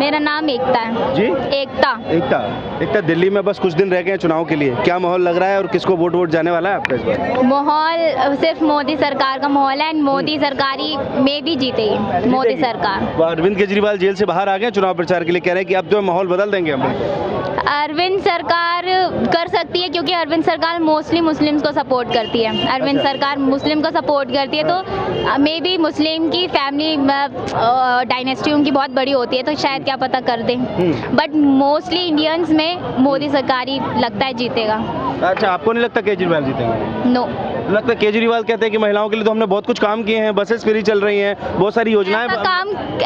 मेरा नाम एकता है जी एकता। दिल्ली में बस कुछ दिन रह गए हैं चुनाव के लिए, क्या माहौल लग रहा है और किसको वोट जाने वाला है आपका इस बार? माहौल सिर्फ मोदी सरकार का माहौल है, मोदी सरकारी में भी जीतेगी मोदी सरकार। तो अरविंद केजरीवाल जेल से बाहर आ गए चुनाव प्रचार के लिए, कह रहे हैं कि अब जो माहौल बदल देंगे हम। अरविंद सरकार कर सकती है क्योंकि अरविंद सरकार मोस्टली मुस्लिम्स को सपोर्ट करती है। अरविंद सरकार मुस्लिम को सपोर्ट करती है, तो मे बी मुस्लिम की फैमिली डायनेस्टी उनकी बहुत बड़ी होती है, तो शायद क्या पता कर दें। बट मोस्टली इंडियंस में मोदी सरकार ही लगता है जीतेगा। अच्छा, आपको नहीं लगता केजरीवाल जीतेंगे? नो। लगता है केजरीवाल कहते हैं कि महिलाओं के लिए तो हमने बहुत कुछ काम किए हैं, बसेस फ्री चल रही हैं, बहुत सारी योजनाएं।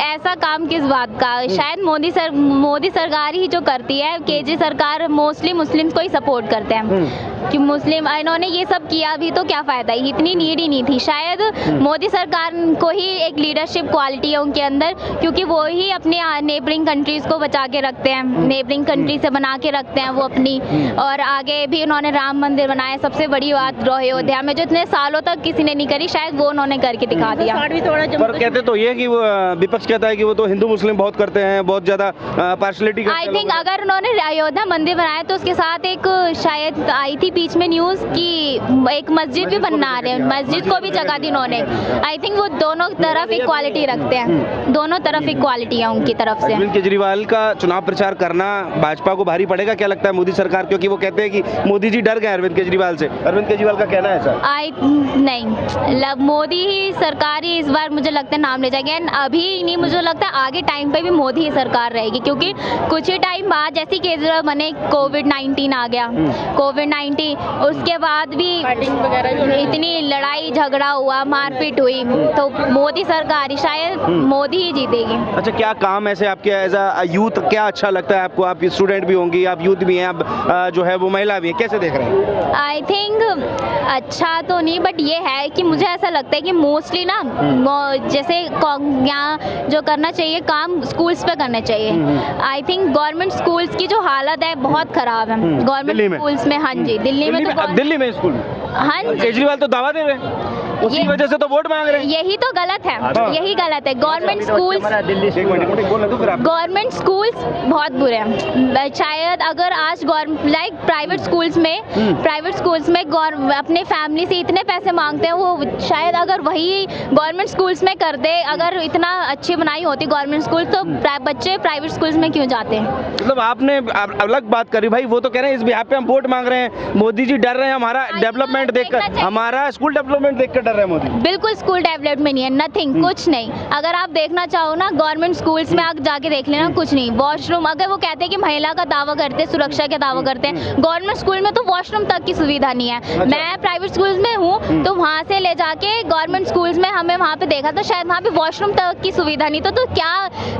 ऐसा काम किस बात का? शायद मोदी सरकार ही जो करती है। केजरी सरकार मोस्टली मुस्लिम्स को ही सपोर्ट करते हैं कि मुस्लिम इन्होंने ये सब किया भी तो क्या फायदा, इतनी नीड ही नहीं थी। शायद मोदी सरकार को ही एक लीडरशिप क्वालिटी है उनके अंदर, क्योंकि वो ही अपने नेबरिंग कंट्रीज को बचा के रखते हैं, नेबरिंग कंट्री से बना के रखते हैं वो अपनी। और आगे भी उन्होंने राम मंदिर बनाया, सबसे बड़ी बात अयोध्या में जो इतने सालों तक किसी ने नहीं करी, शायद वो उन्होंने करके दिखा दिया। पर कहते तो ये कि वो विपक्ष कहता है कि वो तो हिंदू मुस्लिम बहुत करते हैं, बहुत ज्यादा पार्शलिटी करते हैं। आई थिंक अगर उन्होंने अयोध्या मंदिर बनाया तो उसके साथ एक शायद आई थी बीच में न्यूज की एक मस्जिद भी बना रहे हैं, मस्जिद को भी जगह दी उन्होंने। आई थिंक वो दोनों तरफ इक्वालिटी रखते हैं, दोनों तरफ इक्वालिटी है उनकी तरफ से। अरविंद केजरीवाल का चुनाव प्रचार करना भाजपा को भारी पड़ेगा, क्या लगता है मोदी सरकार, क्योंकि वो कहते हैं कि मोदी जी डर गए अरविंद केजरीवाल से, अरविंद केजरीवाल का कहना है सर? नहीं, मोदी ही सरकार ही इस बार मुझे लगता है नाम ले जाएगी। एंड अभी नहीं, मुझे लगता है आगे टाइम पे भी मोदी ही सरकार रहेगी, क्योंकि कुछ ही टाइम बाद जैसे केजरीवाल बने कोविड-19 आ गया, कोविड-19 उसके बाद भी इतनी लड़ाई झगड़ा हुआ, मारपीट हुई, तो मोदी सरकार ही शायद मोदी ही जीतेगी। अच्छा, क्या काम ऐसे आपके एज अ यूथ क्या अच्छा लगता है आपको? आप स्टूडेंट भी होंगी, आप यूथ भी हैं, आप जो है वो महिला भी है, कैसे देख रहे हैं? आई थिंक अच्छा तो नहीं, बट ये है कि मुझे ऐसा लगता है कि मोस्टली ना जैसे यहाँ जो करना चाहिए काम स्कूल्स पे करने चाहिए। आई थिंक गवर्नमेंट स्कूल्स की जो हालत है बहुत खराब है गवर्नमेंट स्कूल्स में। हाँ जी, दिल्ली में स्कूल। हाँ, केजरीवाल तो दावा दे रहे हैं, उसी वजह से तो वोट मांग रहे हैं। यही तो गलत है, यही गलत है। गवर्नमेंट स्कूल्स बहुत बुरे हैं। शायद अगर आज प्राइवेट स्कूल्स में अपने फैमिली से इतने पैसे मांगते हैं, वो शायद अगर वही गवर्नमेंट स्कूल्स में कर दे, अगर इतना अच्छी बनाई होती गवर्नमेंट स्कूल, तो बच्चे प्राइवेट स्कूल्स में क्यों जाते हैं? मतलब आपने अलग बात करी भाई, वो तो कह रहे हैं इस बिहार पे हम वोट मांग रहे हैं, मोदी जी डर रहे हैं हमारा डेवलपमेंट देखकर, हमारा स्कूल डेवलपमेंट देखकर डर रहे हैं मोदी। बिल्कुल स्कूल डेवलपमेंट नहीं है, नथिंग, कुछ नहीं। अगर आप देखना चाहो ना गवर्नमेंट स्कूल्स में आप जाके देख लेना, कुछ नहीं। वॉशरूम, अगर वो कहते हैं कि महिला का दावा करते हैं, सुरक्षा का दावा करते हैं, गवर्नमेंट स्कूल में तो वॉशरूम तक की सुविधा नहीं है। अच्छा। मैं प्राइवेट स्कूल्स में हूँ, तो वहाँ से ले जाके गवर्नमेंट स्कूल्स में हमें वहाँ पे देखा, तो शायद वहाँ पे वॉशरूम तक की सुविधा नहीं, तो क्या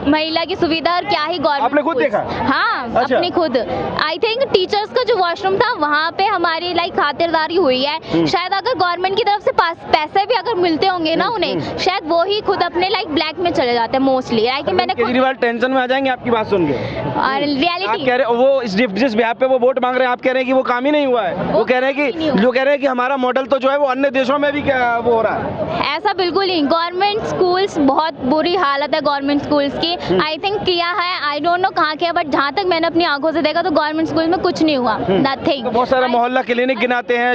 महिला की सुविधा और क्या ही गवर्नमेंट। आपने खुद देखा? हाँ, अच्छा। अपनी खुद। आई थिंक टीचर्स का जो वॉशरूम था वहाँ पे हमारी खातिरदारी हुई है। शायद अगर गवर्नमेंट की तरफ से पैसे भी अगर मिलते होंगे ना उन्हें, शायद वो ही खुद अपने ब्लैक में चले जाते हैं मोस्टली। मैंने केजरीवाल टेंशन में आ जाएंगे आपकी बात सुन के। और रियलिटी कह रहे वो जिस बिहार पे वो वोट मांग रहे हैं, आप कह रहे हैं कि वो काम ही नहीं हुआ है। वो कह रहे हैं कि हमारा मॉडल तो जो है वो अन्य देशों में भी वो हो रहा है। ऐसा बिल्कुल नहीं। गवर्नमेंट स्कूल्स बहुत बुरी हालत है गवर्नमेंट स्कूल्स की। आई थिंक किया है, आई डोंट नो कहाँ किया, बट जहाँ तक मैंने अपनी आंखों से देखा तो गवर्नमेंट स्कूल में कुछ नहीं हुआ, नथिंग। बहुत सारा मोहल्ला क्लिनिक गिनाते हैं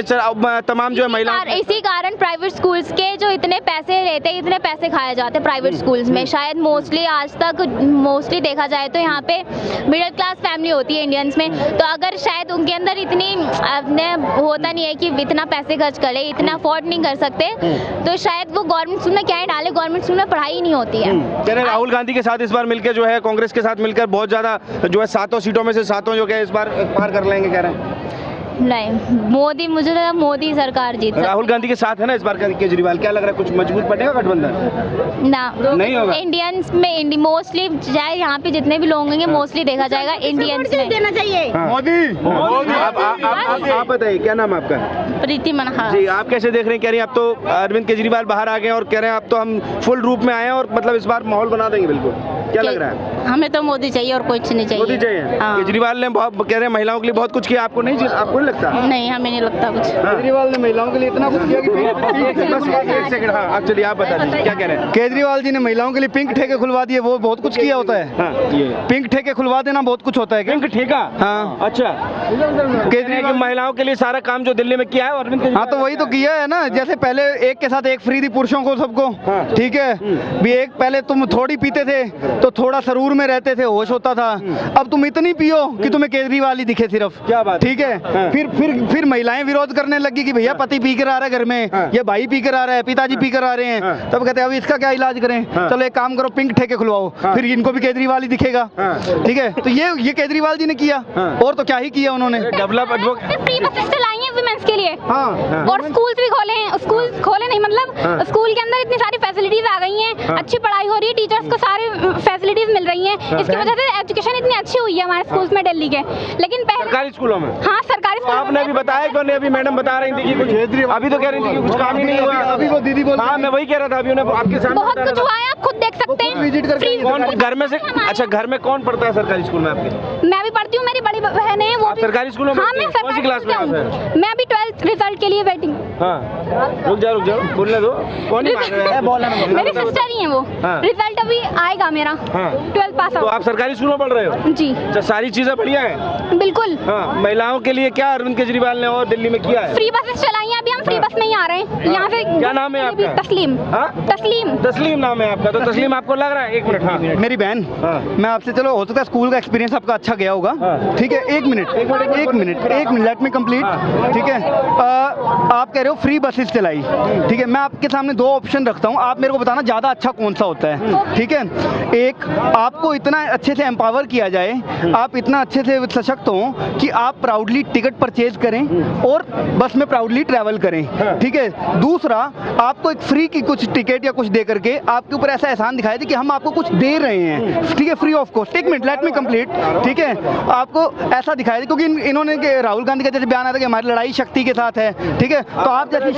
तमाम जो है महिला। इसी कारण प्राइवेट स्कूल्स के जो इतने पैसे लेते हैं, इतने पैसे खाए जाते हैं प्राइवेट स्कूल्स में। शायद मोस्टली आज तक देखा जाए तो यहाँ पे मिडिल क्लास फैमिली होती है इंडियंस में, तो अगर शायद उनके अंदर इतनी होता नहीं है कि इतना पैसे खर्च करे, इतना अफोर्ड नहीं कर सकते, तो शायद वो गवर्नमेंट स्कूल में क्या ही डाले, गवर्नमेंट स्कूल में पढ़ाई नहीं होती है। राहुल गांधी के साथ इस बार मिलकर जो है, कांग्रेस के साथ मिलकर बहुत ज्यादा जो है 7 सीटों में से 7 जो है इस बार पार कर लेंगे कह रहे हैं। नहीं, मोदी, मुझे लगा मोदी सरकार जीत। राहुल गांधी के साथ है ना इस बार केजरीवाल, क्या लग रहा है कुछ मजबूत पड़ेगा गठबंधन? नहीं होगा। इंडियंस में मोस्टली चाहे यहाँ पे जितने भी लोग होंगे मोस्टली देखा जाएगा इंडियंस में देना चाहिए। मोदी। आप बताइए क्या नाम है आपका? प्रीति मनहा जी, आप कैसे देख रहे हैं? कह रही हैं अब तो अरविंद केजरीवाल बाहर आ गए और कह रहे हैं अब तो हम फुल रूप में आए हैं और मतलब इस बार माहौल बना देंगे बिल्कुल, क्या लग रहा है? हमें तो मोदी चाहिए और कुछ नहीं चाहिए। मोदी चाहिए। हाँ। केजरीवाल ने बहुत कह रहे हैं महिलाओं के लिए बहुत कुछ किया, आपको नहीं लगता? नहीं, हमें नहीं लगता कुछ। केजरीवाल ने महिलाओं के लिए इतना कुछ किया कि एक सेकंड, हाँ आप चलिए आप बता दीजिए क्या कह रहे हैं। केजरीवाल जी ने महिलाओं के लिए पिंक ठेके खुलवा दिए, वो बहुत कुछ किया होता है। हाँ, ये पिंक ठेके खुलवा देना बहुत कुछ होता है क्या? पिंक ठेका? हाँ। अच्छा, केजरीवाल की महिलाओं के लिए सारा काम जो दिल्ली में किया है अरविंद केजरीवाल। हाँ तो वही तो किया है ना, जैसे पहले एक के साथ एक फ्री थी पुरुषों को सबको, हाँ। ठीक है भी एक पहले तुम थोड़ी पीते थे तो थोड़ा सरूर में रहते थे, होश होता था, अब तुम इतनी पियो कि तुम्हें केजरीवाल ही दिखे सिर्फ। क्या बात, ठीक है। हाँ। फिर महिलाएं विरोध करने लगी कि भैया पति पी कर आ रहा है घर में, हाँ। ये भाई पी कर आ रहा है, पिताजी पी कर आ रहे हैं, हाँ। तब कहते हैं अब इसका क्या इलाज करें, हाँ। चलो एक काम करो पिंक ठेके खुलवाओ, हाँ। फिर इनको भी केजरीवाल ही दिखेगा। हाँ। ठीक है, तो ये केजरीवाल जी ने किया, हाँ। और तो क्या ही किया उन्होंने। डेवलप फ्री बसेस चलाई हैं वुमेन्स के लिए, हाँ। और स्कूल्स भी खोले हैं। स्कूल खोले नहीं मतलब हाँ। स्कूल के अंदर इतनी सारी फैसिलिटीज आ गई हैं, हाँ। अच्छी पढ़ाई हो रही है, टीचर्स को सारी फैसिलिटीज मिल रही हैं, इसकी वजह से एजुकेशन इतनी अच्छी हुई है हमारे स्कूल्स में दिल्ली के। लेकिन पहले सरकारी स्कूलों में, हाँ सरकारी तो आपने अभी बताया क्यों नहीं? अभी मैडम बता रही थी कि कुछ, अभी तो कह रही थी कि कुछ काम ही नहीं हुआ। अभी वो दीदी बोल, हाँ मैं वही कह रहा था, अभी उन्हें आपके सामने बहुत बता कुछ रहा हुआ है, आप खुद देख सकते हैं। विजिट करके Free- कौन घर में से, अच्छा घर में कौन पढ़ता है सरकारी स्कूल में आपके? मैं भी पढ़ती हूँ, मेरी बड़ी बहन है वो आप भी सरकारी स्कूलों में हाँ पढ़ती मैं हैं? कौन सी सरकारी क्लास में स्कूल आप हूँ। मैं अभी 12th रिजल्ट के लिए वेटिंग। हाँ रुक जाओ बोलने दो, कौन ही मान रहा है? मेरी सिस्टर ही है वो। हाँ। रिजल्ट अभी आएगा मेरा। हाँ। 12th पास तो आउट। आप सरकारी स्कूलों में पढ़ रहे हो? जी अच्छा, सारी चीजें बढ़िया है। बिल्कुल। हाँ, महिलाओं के लिए क्या अरविंद केजरीवाल ने और दिल्ली में किया है? फ्री बसेस चलाई हैं, अभी हम फ्री बस में ही आ रहे हैं यहाँ से। क्या नाम है आपका? तस्लीम। हाँ? तस्लीम। तस्लीम नाम है आपका, तो तस्लीम आपको लग रहा है, एक मिनट, हाँ मेरी बहन, हाँ। मैं आपसे, चलो हो सकता है स्कूल का एक्सपीरियंस आपका अच्छा गया होगा, हाँ। ठीक है, एक मिनट लेट मी कंप्लीट। हाँ। ठीक है, आप कह रहे हो फ्री बसेस चलाई, ठीक है, मैं आपके सामने दो ऑप्शन रखता हूँ, आप मेरे को बताना ज़्यादा अच्छा कौन सा होता है। ठीक है, एक आपको इतना अच्छे से एम्पावर किया जाए, आप इतना अच्छे से सशक्त हो कि आप प्राउडली टिकट परचेज करें और बस में प्राउडली ट्रैवल करें। ठीक है, दूसरा आपको एक फ्री की कुछ टिकट या कुछ दे करके आपके ऊपर ऐसा एहसान दिखाया था कि हम आपको कुछ दे रहे हैं, ठीक है, फ्री ऑफ कॉस्ट। एक मिनट, लेट मी कंप्लीट। ठीक है, आपको ऐसा दिखाया था क्योंकि इन्होंने राहुल गांधी का जैसे बयान आया था कि हमारी लड़ाई शक्ति के साथ है, ठीक है, तो आप जैसी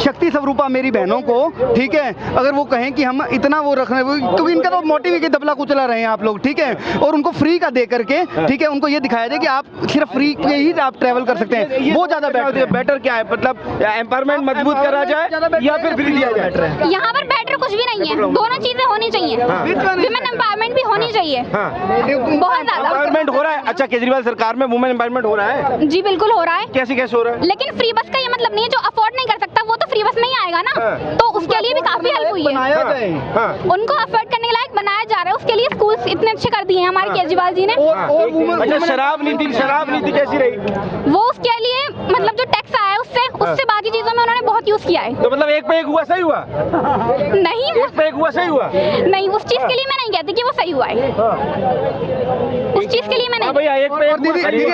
शक्ति स्वरूपा मेरी बहनों को, ठीक है, अगर वो कहें कि हम इतना वो रख रहे हैं, क्योंकि इनका तो मोटिव है कि दबला कुचला रहे हैं आप लोग, ठीक है, और उनको फ्री का दे करके, ठीक है, उनको ये दिखाया जाए कि आप सिर्फ फ्री के ही आप ट्रैवल कर सकते हैं, वो ज्यादा बेटर क्या है? मतलब एम्पावरमेंट मजबूत करा जाए या फिर फ्री दिया जाए? यहाँ पर बेटर कुछ भी नहीं है, दोनों चीजें होनी चाहिए। विमेन एम्पावरमेंट भी होनी चाहिए, बहुत ज्यादा। एम्पावरमेंट हो रहा है? अच्छा, केजरीवाल सरकार में वुमेन एम्पावरमेंट हो रहा है? जी बिल्कुल हो रहा है। कैसे हो रहा है? लेकिन फ्री बस का ये मतलब नहीं है जो अफोर्ड नहीं कर सकता वो तो फ्री बस में ही आएगा ना, हाँ। तो उसके लिए भी काफी हेल्प हुई है। हाँ। उनको अफोर्ड करने के लायक बनाया जा रहा है, उसके लिए स्कूल्स इतने अच्छे कर दिए हैं हमारे केजरीवाल जी ने। अच्छा, शराब नीति कैसी रही? वो उसके लिए मतलब जो टैक्स आया है उससे बाकी चीजों में उन्होंने बहुत यूज किया है। तो मतलब एक पे एक हुआ, सही हुआ? नहीं एक पे एक हुआ, सही हुआ? नहीं, उस चीज के लिए मैं नहीं कहती कि वो सही हुआ है, उस चीज के लिए मैं नहीं। भैया एक पे एक दीदी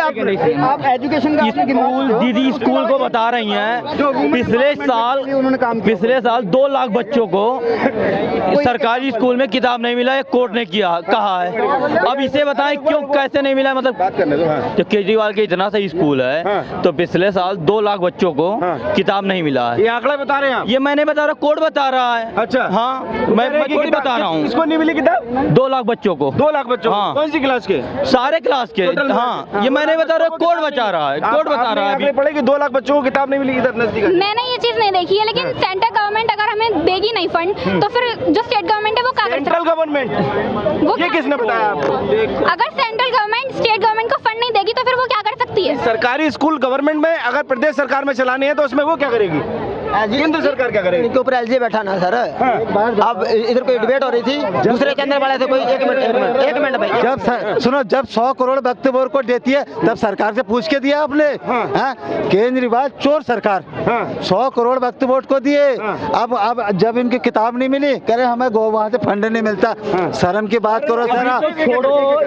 आप एजुकेशन का स्कूल, दीदी स्कूल को बता रही हैं पिछले साल 2 लाख बच्चों को सरकारी स्कूल में किताब नहीं मिला है, कोर्ट ने कहा है। अब इसे बताएं क्यों, कैसे नहीं मिला है? मतलब बात करने दो। हाँ। जो केजरीवाल के इतना सही स्कूल है, हाँ। तो पिछले साल 2 लाख बच्चों को किताब नहीं मिला है। ये आंकड़ा बता रहे हैं आप? ये मैं नहीं बता रहा, कोर्ट बता रहा है। अच्छा, हाँ, मैं थोड़ी बता रहा हूँ। इसको नहीं मिली किताब? 2 लाख बच्चों को, 2 लाख बच्चों? हाँ। कौन सी क्लास के? सारे क्लास के। हाँ, ये मैं नहीं बता रहा, कोर्ट बता रहा है, कोर्ट बता रहा है। पढ़े कि 2 लाख बच्चों को किताब नहीं मिली इधर नजदीक? मैंने ये चीज नहीं देखी है, लेकिन सेंट्रल गवर्नमेंट अगर हमें देगी नहीं फंड, तो फिर जो स्टेट गवर्नमेंट है वो क्या कर सकती सेंट्रल गवर्नमेंट? वो ये किसने बताया आपको? अगर सेंट्रल गवर्नमेंट स्टेट गवर्नमेंट को फंड नहीं देगी तो फिर वो क्या कर सकती है? सरकारी स्कूल गवर्नमेंट में अगर प्रदेश सरकार में चलानी है तो उसमें वो क्या करेगी? केंद्र सरकार क्या करेगी? इनके ऊपर एलजी बैठा ना सर। अब इधर कोई डिबेट हो रही थी, दूसरे के अंदर वाले थे कोई। एक मिनट भाई, जब 100 करोड़ वक्त बोर्ड को देती है तब सरकार से पूछ के दिया आपने? हाँ। केजरीवाल चोर सरकार 100 करोड़ वक्त बोर्ड को दिए। अब जब इनकी किताब नहीं मिली, कह रहे हमें वहाँ से फंड नहीं मिलता। शर्म की बात करो सर।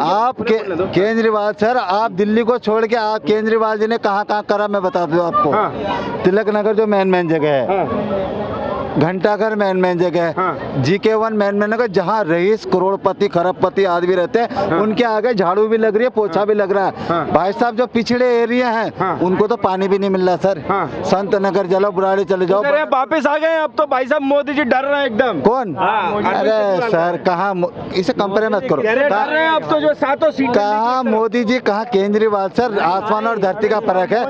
आप केजरीवाल सर, आप दिल्ली को छोड़ के आप केजरीवाल जी ने कहाँ कहाँ करा मैं बता दूं आपको। तिलक नगर जो मेन जगह है, घंटाघर मेन जगह, हाँ। GK1 मेन जगह, जहाँ रईस करोड़पति खरबपति आदमी रहते हैं, उनके आगे झाड़ू भी लग रही है, पोछा भी लग रहा है। हाँ। भाई साहब जो पिछड़े एरिया हैं, हाँ। उनको तो पानी भी नहीं मिल रहा सर। हाँ। संत नगर चलो, बुराड़ी चले जाओ। अरे वापस आ गए अब तो भाई साहब, मोदी जी डर रहे हैं एकदम। कौन? हाँ, अरे सर कहाँ, इसे कंपेयर मत करो। कह रहे डर रहे हैं अब तो, जो सातों सीट कहाँ मोदी जी, कहाँ केजरीवाल। सर आसमान और धरती का फर्क है,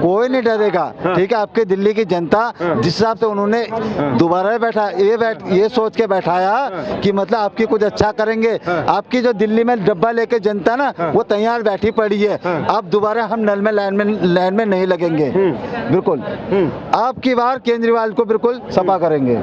कोई नहीं डरेगा। ठीक है, आपकी दिल्ली की जनता जिस हिसाब से उन्होंने दोबारा बैठा ये सोच के बैठाया कि मतलब आपकी कुछ अच्छा करेंगे। आपकी जो दिल्ली में डब्बा लेके जनता ना, वो तैयार बैठी पड़ी है। अब दोबारा हम नल में लाइन में नहीं लगेंगे बिल्कुल। आपकी बार केजरीवाल को बिल्कुल सफा करेंगे।